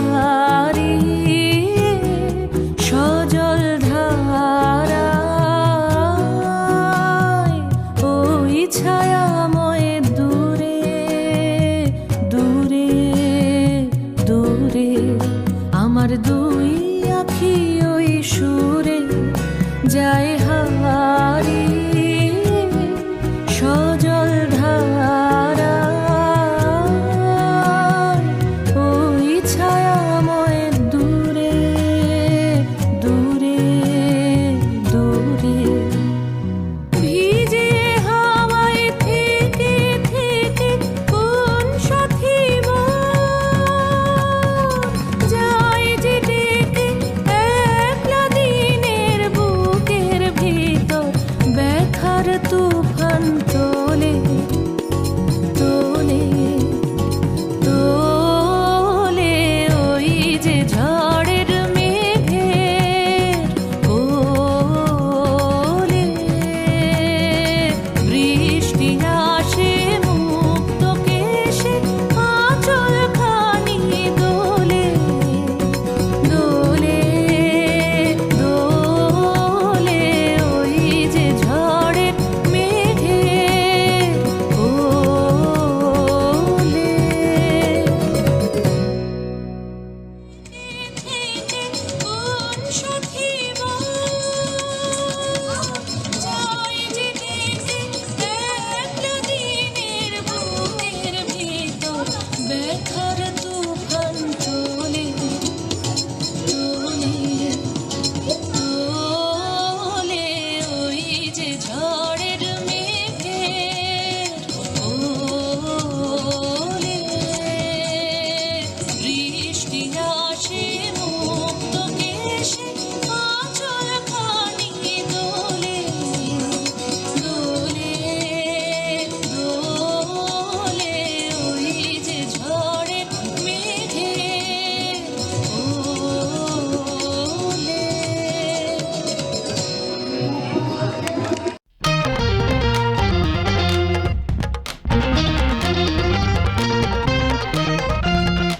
হারিয়ে সজল ধারায় ওই ছায়াময় দূরে দূরে দূরে আমার দুই আঁখি ওই সুরে যায় হারিয়ে সজল ধারায় ওই ছায়াময় দূরে দূরে দূরে ভিজে হাওয়ায় থেকে থেকে কোন সাথী যায় যে ডেকে একলা দিনের বুকের ভিতর ব্যথার তুফান তোলে তোলে তোলে ওই যে ঝড়ের মেঘের কোলে বৃষ্টি আসে মুক্ত কেশে আঁচল খানি দোলে দোলে দোলে ওই যে ঝড়ের মেঘের কোলে কোন সাথী যায় যে ডেকে একলা দিনের বুকের ভিতর ব্যথার তুফান তোলে তোলে তোলে ওই যে ঝড়ের মেঘের কোলে বৃষ্টি আসে